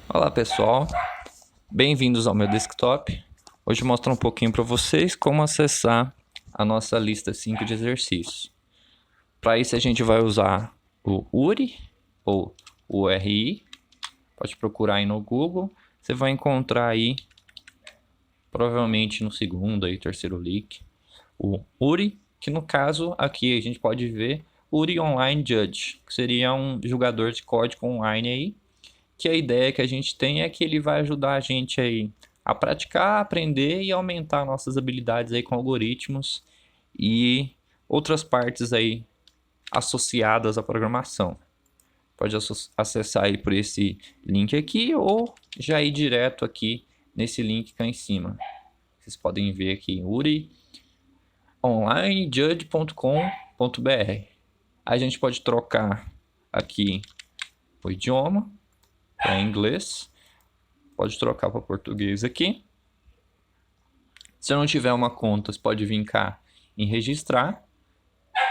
Olá pessoal, bem-vindos ao meu desktop. Hoje eu vou mostrar um pouquinho para vocês como acessar a nossa lista 5 de exercícios. Para isso a gente vai usar o URI ou URI, pode procurar aí no Google, você vai encontrar aí, provavelmente no segundo e terceiro link, o URI, que no caso aqui a gente pode ver URI Online Judge, que seria um jogador de código online aí, que a ideia que a gente tem é que ele vai ajudar a gente aí a praticar, aprender e aumentar nossas habilidades aí com algoritmos e outras partes aí associadas à programação. Pode acessar aí por esse link aqui ou já ir direto aqui nesse link cá em cima. Vocês podem ver aqui onlinejudge.com.br. A gente pode trocar aqui o idioma para inglês. Pode trocar para português aqui. Se não tiver uma conta, você pode vir cá em registrar.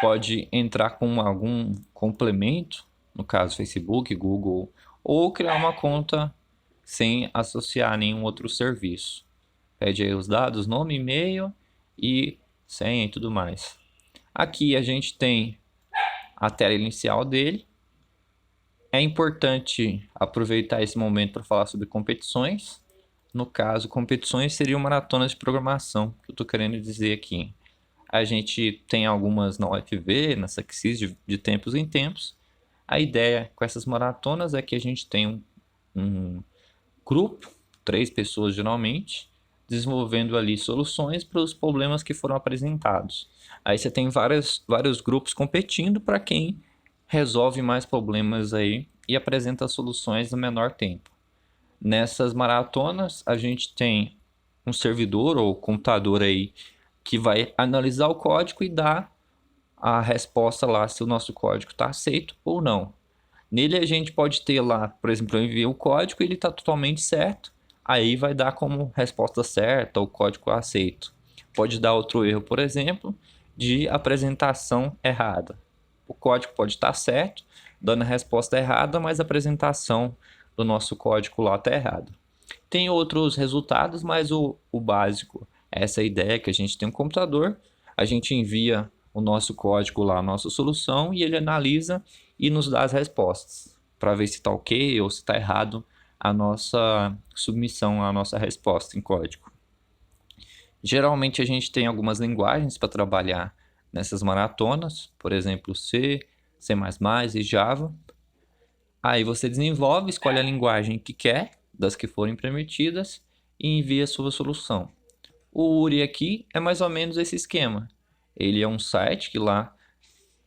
Pode entrar com algum complemento, no caso Facebook, Google, ou criar uma conta sem associar nenhum outro serviço. Pede aí os dados, nome, e-mail e senha e tudo mais. Aqui a gente tem a tela inicial dele. É importante aproveitar esse momento para falar sobre competições. No caso, competições seriam maratonas de programação, que eu estou querendo dizer aqui. A gente tem algumas na UFV, na Saxis, de tempos em tempos. A ideia com essas maratonas é que a gente tem um grupo, 3 pessoas geralmente, desenvolvendo ali soluções para os problemas que foram apresentados. Aí você tem vários grupos competindo para quem resolve mais problemas aí e apresenta soluções no menor tempo. Nessas maratonas, a gente tem um servidor ou computador aí que vai analisar o código e dar a resposta lá se o nosso código está aceito ou não. Nele a gente pode ter lá, por exemplo, eu enviei o código e ele está totalmente certo, aí vai dar como resposta certa o código aceito. Pode dar outro erro, por exemplo, de apresentação errada. O código pode estar certo, dando a resposta errada, mas a apresentação do nosso código lá está errada. Tem outros resultados, mas o básico é essa ideia que a gente tem um computador, a gente envia o nosso código lá, a nossa solução, e ele analisa e nos dá as respostas, para ver se está ok ou se está errado a nossa submissão, a nossa resposta em código. Geralmente a gente tem algumas linguagens para trabalhar nessas maratonas, por exemplo, C, C++ e Java. Aí você desenvolve, escolhe a linguagem que quer, das que forem permitidas, e envia a sua solução. O URI aqui é mais ou menos esse esquema. Ele é um site que lá,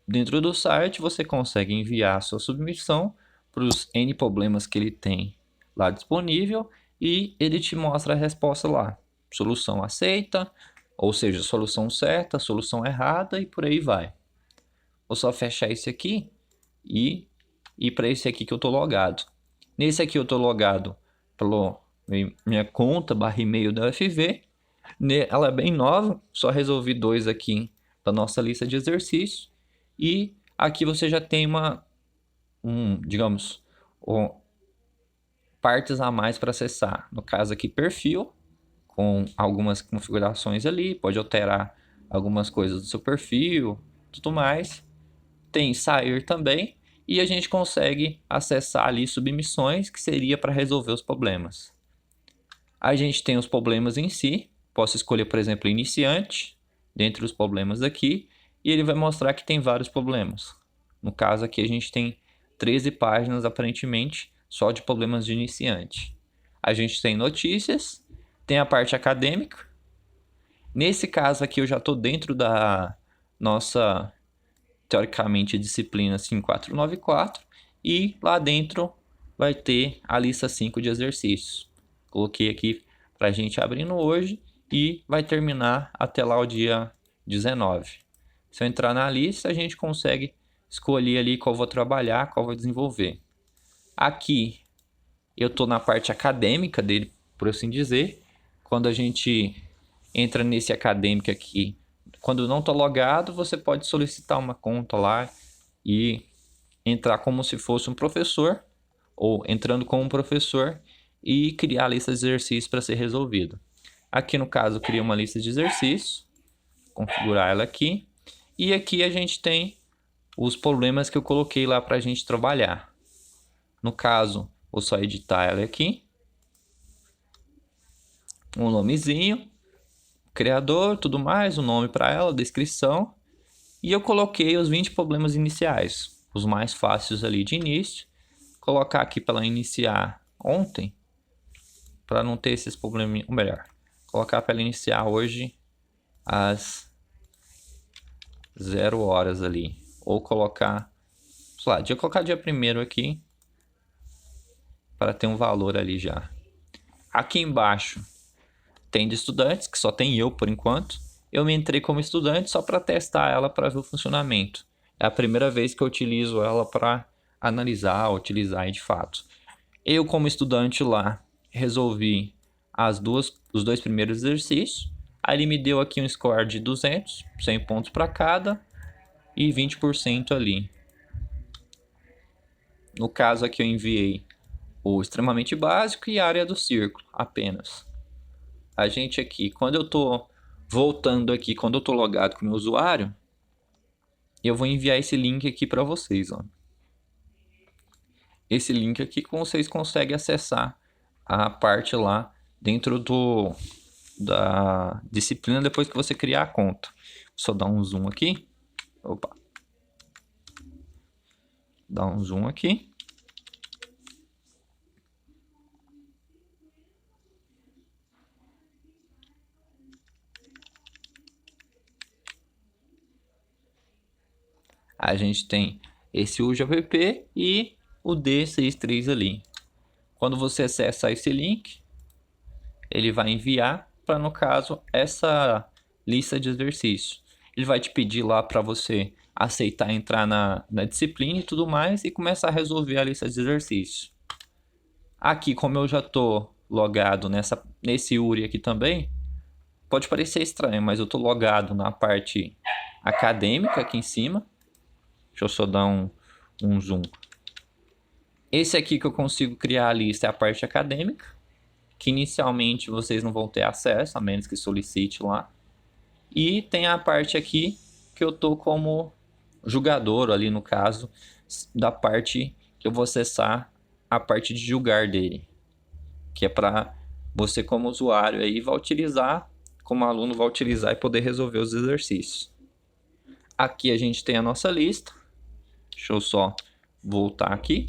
dentro do site, você consegue enviar a sua submissão para os N problemas que ele tem lá disponível e ele te mostra a resposta lá. Solução aceita, ou seja, solução certa, solução errada e por aí vai. Vou só fechar esse aqui e ir para esse aqui que eu estou logado. Nesse aqui eu estou logado pela minha conta /e-mail da UFV. Ela é bem nova, só resolvi 2 aqui da nossa lista de exercícios. E aqui você já tem digamos, partes a mais para acessar. No caso aqui, perfil, com algumas configurações ali, pode alterar algumas coisas do seu perfil, tudo mais. Tem sair também, e a gente consegue acessar ali submissões, que seria para resolver os problemas. A gente tem os problemas em si, posso escolher, por exemplo, iniciante, dentre os problemas aqui, e ele vai mostrar que tem vários problemas. No caso aqui a gente tem 13 páginas aparentemente só de problemas de iniciante. A gente tem notícias, tem a parte acadêmica. Nesse caso aqui eu já estou dentro da nossa, teoricamente, disciplina 5494 e lá dentro vai ter a lista 5 de exercícios. Coloquei aqui para a gente abrindo hoje e vai terminar até lá o dia 19. Se eu entrar na lista, a gente consegue escolher ali qual vou trabalhar, qual vou desenvolver. Aqui eu estou na parte acadêmica dele, por assim dizer. Quando a gente entra nesse acadêmico aqui, quando não está logado, você pode solicitar uma conta lá e entrar como se fosse um professor, ou entrando como um professor e criar a lista de exercícios para ser resolvido. Aqui no caso, eu crio uma lista de exercícios, configurar ela aqui, e aqui a gente tem os problemas que eu coloquei lá para a gente trabalhar. No caso, vou só editar ela aqui, um nomezinho, criador, tudo mais, um nome para ela, descrição, e eu coloquei os 20 problemas iniciais, os mais fáceis ali de início. Colocar aqui para ela iniciar ontem, para não ter esses problemas, ou melhor, colocar para ela iniciar hoje às 0 horas ali, ou colocar, sei lá, eu colocar dia 1º aqui, para ter um valor ali já. Aqui embaixo tem de estudantes, que só tem eu por enquanto. Eu me entrei como estudante só para testar ela para ver o funcionamento. É a primeira vez que eu utilizo ela para analisar, utilizar de fato. Eu como estudante lá resolvi os dois primeiros exercícios. Aí ele me deu aqui um score de 200, 100 pontos para cada e 20% ali. No caso aqui eu enviei o extremamente básico e a área do círculo apenas. A gente aqui, quando eu tô voltando aqui, quando eu tô logado com o meu usuário, eu vou enviar esse link aqui para vocês, ó. Esse link aqui que vocês conseguem acessar a parte lá dentro da disciplina depois que você criar a conta. Só dar um zoom aqui. Opa. Dá um zoom aqui. A gente tem esse UJVP e o D63 ali. Quando você acessa esse link, ele vai enviar para, no caso, essa lista de exercícios. Ele vai te pedir lá para você aceitar entrar na disciplina e tudo mais e começar a resolver a lista de exercícios. Aqui, como eu já estou logado nesse URI aqui também, pode parecer estranho, mas eu estou logado na parte acadêmica aqui em cima. Deixa eu só dar um zoom. Esse aqui que eu consigo criar a lista é a parte acadêmica, que inicialmente vocês não vão ter acesso, a menos que solicite lá. E tem a parte aqui que eu tô como julgador ali, no caso, da parte que eu vou acessar a parte de julgar dele. Que é para você como usuário aí vai utilizar, como aluno vai utilizar e poder resolver os exercícios. Aqui a gente tem a nossa lista. Deixa eu só voltar aqui.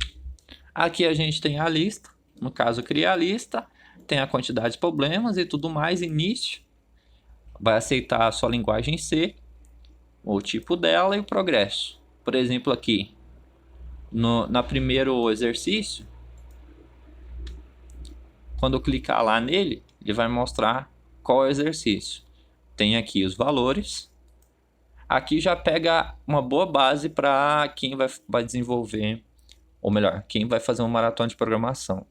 Aqui a gente tem a lista. No caso, criar a lista. Tem a quantidade de problemas e tudo mais. Início. Vai aceitar a sua linguagem C. O tipo dela e o progresso. Por exemplo, aqui. Na primeiro exercício. Quando eu clicar lá nele, ele vai mostrar qual é o exercício. Tem aqui os valores. Aqui já pega uma boa base para quem vai desenvolver, ou melhor, quem vai fazer uma maratona de programação.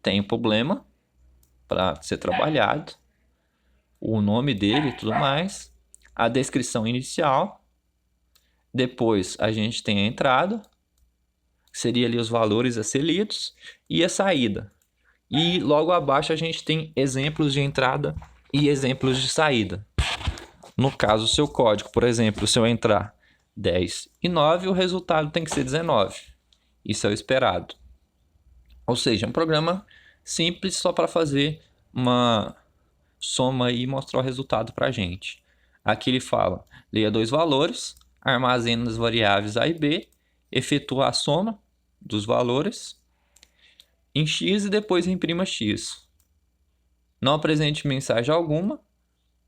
Tem o problema para ser trabalhado, o nome dele e tudo mais, a descrição inicial, depois a gente tem a entrada, que seria ali os valores a ser lidos, e a saída. E logo abaixo a gente tem exemplos de entrada e exemplos de saída. No caso, o seu código, por exemplo, se eu entrar 10 e 9, o resultado tem que ser 19. Isso é o esperado. Ou seja, um programa simples só para fazer uma soma e mostrar o resultado para a gente. Aqui ele fala, leia dois valores, armazena as variáveis A e B, efetua a soma dos valores em X e depois imprima X. Não apresente mensagem alguma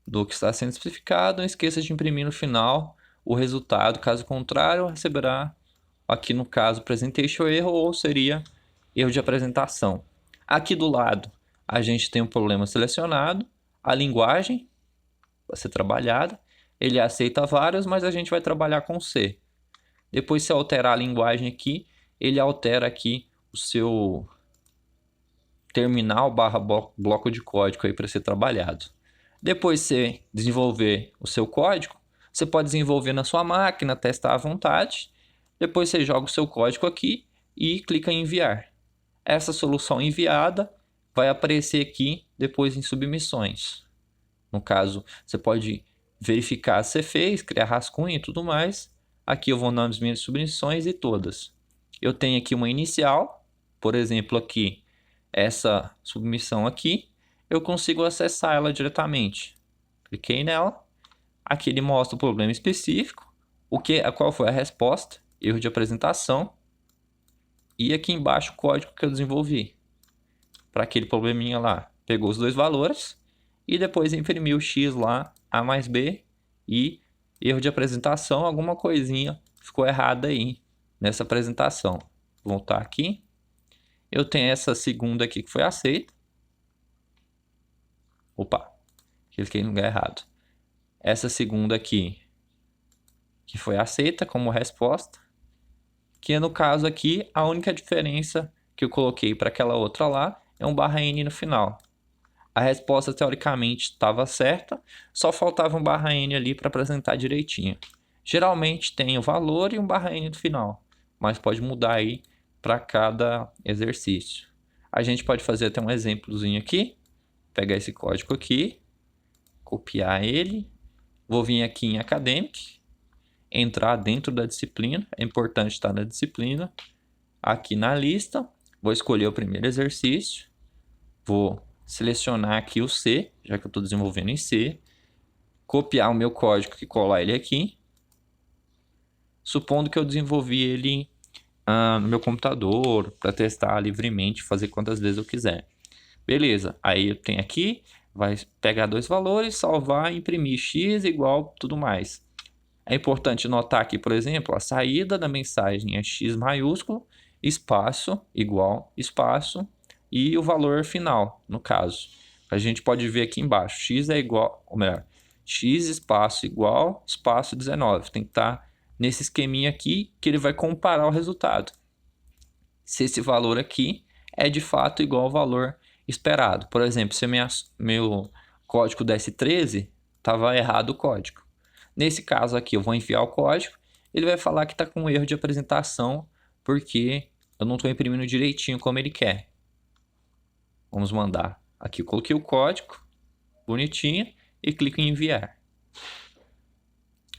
do que está sendo especificado, não esqueça de imprimir no final o resultado, caso contrário receberá, aqui no caso, presentation erro ou seria erro de apresentação. Aqui do lado a gente tem um problema selecionado, a linguagem vai ser trabalhada, ele aceita vários, mas a gente vai trabalhar com C. Depois se alterar a linguagem aqui, ele altera aqui o seu terminal / bloco de código aí para ser trabalhado. Depois você desenvolver o seu código, você pode desenvolver na sua máquina, testar à vontade. Depois você joga o seu código aqui e clica em enviar. Essa solução enviada vai aparecer aqui depois em submissões. No caso, você pode verificar se você fez, criar rascunho e tudo mais. Aqui eu vou nas minhas submissões e todas. Eu tenho aqui uma inicial, por exemplo, aqui, essa submissão aqui, eu consigo acessar ela diretamente. Cliquei nela, aqui ele mostra o problema específico, qual foi a resposta, erro de apresentação, e aqui embaixo o código que eu desenvolvi para aquele probleminha lá. Pegou os dois valores e depois imprimiu o x lá, a mais b, e erro de apresentação, alguma coisinha ficou errada aí nessa apresentação. Vou voltar aqui. Eu tenho essa segunda aqui que foi aceita. Opa, cliquei no lugar errado. Essa segunda aqui que foi aceita como resposta, que no caso aqui a única diferença que eu coloquei para aquela outra lá é um /n no final. A resposta teoricamente estava certa, só faltava um /n ali para apresentar direitinho. Geralmente tem o valor e um /n no final, mas pode mudar aí para cada exercício. A gente pode fazer até um exemplozinho aqui, pegar esse código aqui, copiar ele, vou vir aqui em Academic, entrar dentro da disciplina, é importante estar na disciplina, aqui na lista, vou escolher o primeiro exercício, vou selecionar aqui o C, já que eu estou desenvolvendo em C, copiar o meu código e colar ele aqui, supondo que eu desenvolvi ele no meu computador, para testar livremente, fazer quantas vezes eu quiser. Beleza, aí eu tenho aqui, vai pegar dois valores, salvar, imprimir x igual tudo mais. É importante notar aqui, por exemplo, a saída da mensagem é x maiúsculo, espaço, igual, espaço, e o valor final, no caso. A gente pode ver aqui embaixo, x é igual, ou melhor, x espaço igual, espaço 19. Tem que estar nesse esqueminha aqui que ele vai comparar o resultado. Se esse valor aqui é de fato igual ao valor esperado. Por exemplo, se meu código desse 13, estava errado o código. Nesse caso aqui, eu vou enviar o código, ele vai falar que está com um erro de apresentação, porque eu não estou imprimindo direitinho como ele quer. Vamos mandar. Aqui eu coloquei o código, bonitinho, e clico em enviar.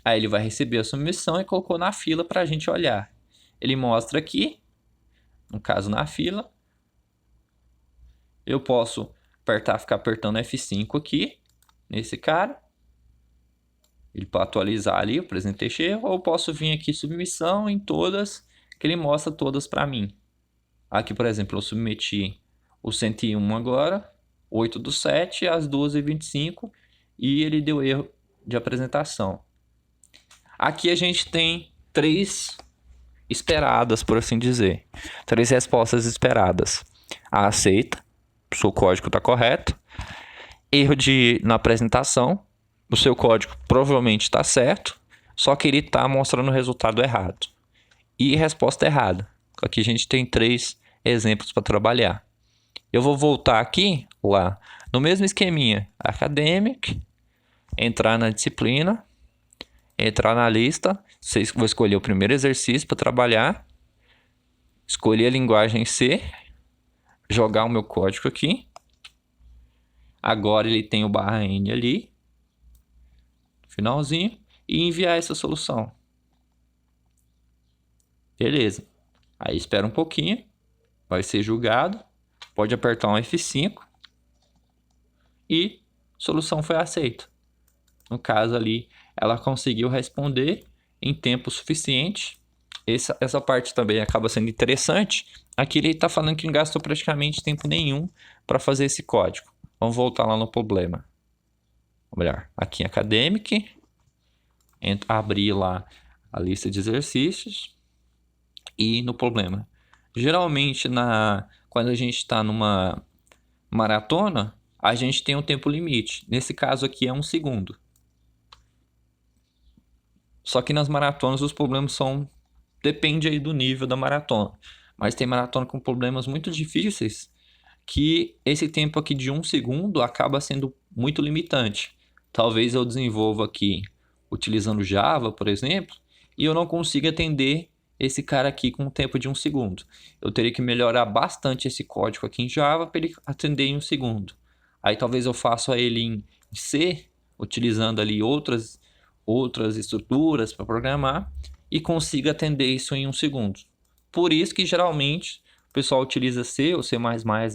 Aí ele vai receber a submissão e colocou na fila para a gente olhar. Ele mostra aqui, no caso na fila, eu posso ficar apertando F5 aqui, nesse cara, ele para atualizar ali, eu apresentei erro, ou eu posso vir aqui submissão em todas, que ele mostra todas para mim. Aqui, por exemplo, eu submeti o 101 agora, 8/7, às 2h25, e ele deu erro de apresentação. Aqui a gente tem 3 esperadas, por assim dizer. 3 respostas esperadas. A aceita, o seu código está correto. Erro na apresentação, o seu código provavelmente está certo, só que ele está mostrando o resultado errado. E resposta errada. Aqui a gente tem 3 exemplos para trabalhar. Eu vou voltar aqui, lá, no mesmo esqueminha, Academic, entrar na disciplina, entrar na lista, vou escolher o primeiro exercício para trabalhar, escolher a linguagem C, jogar o meu código aqui, agora ele tem o /n ali, finalzinho, e enviar essa solução. Beleza, aí espera um pouquinho, vai ser julgado, pode apertar um F5 e a solução foi aceita. No caso ali, ela conseguiu responder em tempo suficiente. Essa parte também acaba sendo interessante. Aqui ele está falando que não gastou praticamente tempo nenhum para fazer esse código. Vamos voltar lá no problema. Ou melhor, aqui em Academic, abrir lá a lista de exercícios e no problema. Geralmente, quando a gente está numa maratona, a gente tem um tempo limite. Nesse caso aqui é 1 segundo. Só que nas maratonas os problemas depende aí do nível da maratona. Mas tem maratona com problemas muito difíceis que esse tempo aqui de 1 segundo acaba sendo muito limitante. Talvez eu desenvolva aqui utilizando Java, por exemplo, e eu não consiga atender esse cara aqui com um tempo de 1 segundo. Eu teria que melhorar bastante esse código aqui em Java para ele atender em 1 segundo. Aí talvez eu faça ele em C, utilizando ali outras estruturas para programar e consiga atender isso em 1 segundo. Por isso que geralmente o pessoal utiliza C ou C++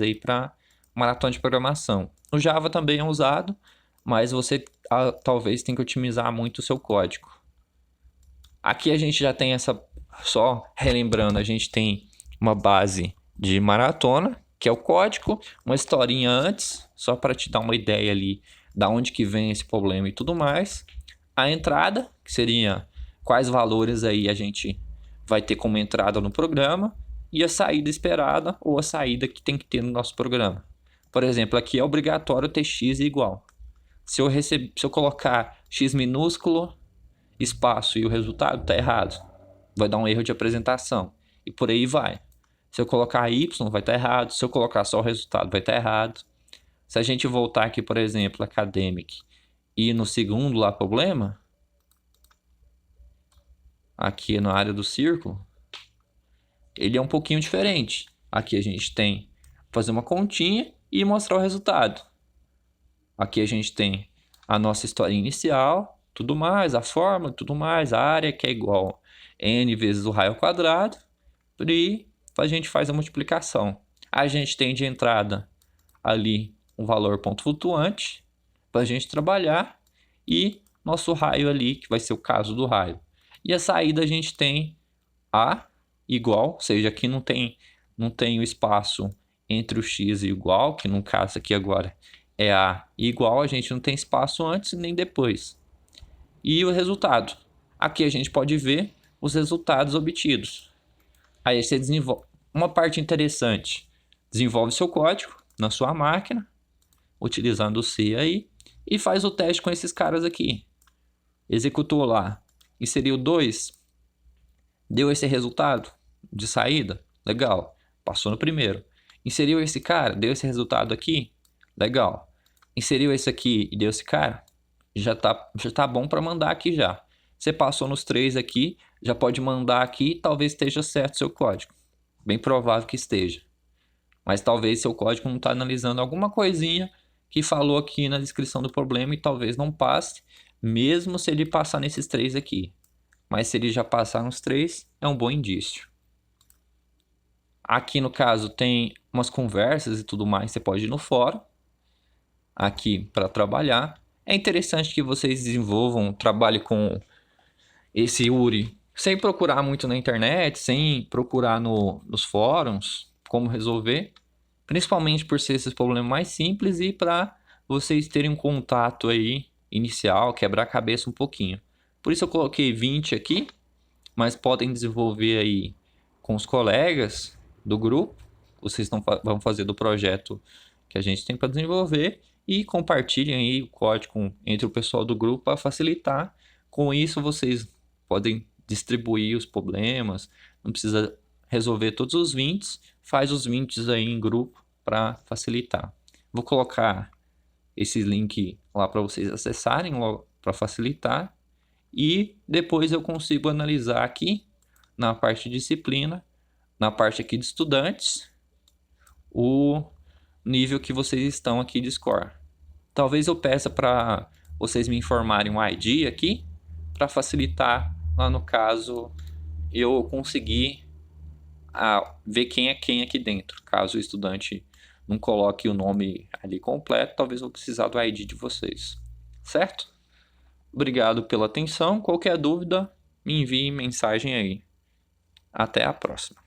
aí para maratona de programação. O Java também é usado, mas você talvez tenha que otimizar muito o seu código. Aqui a gente já tem só relembrando, a gente tem uma base de maratona, que é o código, uma historinha antes, só para te dar uma ideia ali da onde que vem esse problema e tudo mais. A entrada, que seria quais valores aí a gente vai ter como entrada no programa, e a saída esperada ou a saída que tem que ter no nosso programa. Por exemplo, aqui é obrigatório ter x igual. Se eu colocar x minúsculo, espaço e o resultado está errado, vai dar um erro de apresentação. E por aí vai. Se eu colocar y, vai estar errado. Se eu colocar só o resultado, vai estar errado. Se a gente voltar aqui, por exemplo, academic, e no segundo lá problema, aqui na área do círculo, ele é um pouquinho diferente. Aqui a gente tem fazer uma continha e mostrar o resultado. Aqui a gente tem a nossa história inicial, tudo mais, a fórmula, tudo mais, a área que é igual a n vezes o raio ao quadrado, e a gente faz a multiplicação. A gente tem de entrada ali um valor ponto flutuante para a gente trabalhar e nosso raio ali, que vai ser o caso do raio. E a saída a gente tem A igual, ou seja, aqui não tem o espaço entre o x e o igual, que no caso aqui agora é A igual, a gente não tem espaço antes nem depois. E o resultado. Aqui a gente pode ver os resultados obtidos. Aí você desenvolve. Uma parte interessante, desenvolve seu código na sua máquina, utilizando o C aí, e faz o teste com esses caras aqui. Executou lá, inseriu 2, deu esse resultado de saída, legal, passou no primeiro. Inseriu esse cara, deu esse resultado aqui, legal. Inseriu esse aqui e deu esse cara, já tá bom para mandar aqui já. Você passou nos 3 aqui, já pode mandar aqui, talvez esteja certo seu código. Bem provável que esteja. Mas talvez seu código não está analisando alguma coisinha que falou aqui na descrição do problema e talvez não passe, mesmo se ele passar nesses 3 aqui. Mas se ele já passar nos 3, é um bom indício. Aqui no caso tem umas conversas e tudo mais, você pode ir no fórum aqui para trabalhar. É interessante que vocês desenvolvam, trabalhem com esse URI sem procurar muito na internet, sem procurar nos fóruns como resolver, principalmente por ser esses problemas mais simples e para vocês terem um contato aí inicial, quebrar a cabeça um pouquinho. Por isso eu coloquei 20 aqui, mas podem desenvolver aí com os colegas do grupo, vocês vão fazer do projeto que a gente tem para desenvolver e compartilhem aí o código entre o pessoal do grupo para facilitar. Com isso vocês podem distribuir os problemas, não precisa resolver todos os 20, faz os 20 aí em grupo para facilitar. Vou colocar esse link lá para vocês acessarem para facilitar e depois eu consigo analisar aqui na parte de disciplina, na parte aqui de estudantes, o nível que vocês estão aqui de score. Talvez eu peça para vocês me informarem um ID aqui para facilitar lá no caso eu conseguir ver quem é quem aqui dentro. Caso o estudante não coloque o nome ali completo, talvez eu vou precisar do ID de vocês, certo? Obrigado pela atenção. Qualquer dúvida, me envie mensagem aí. Até a próxima.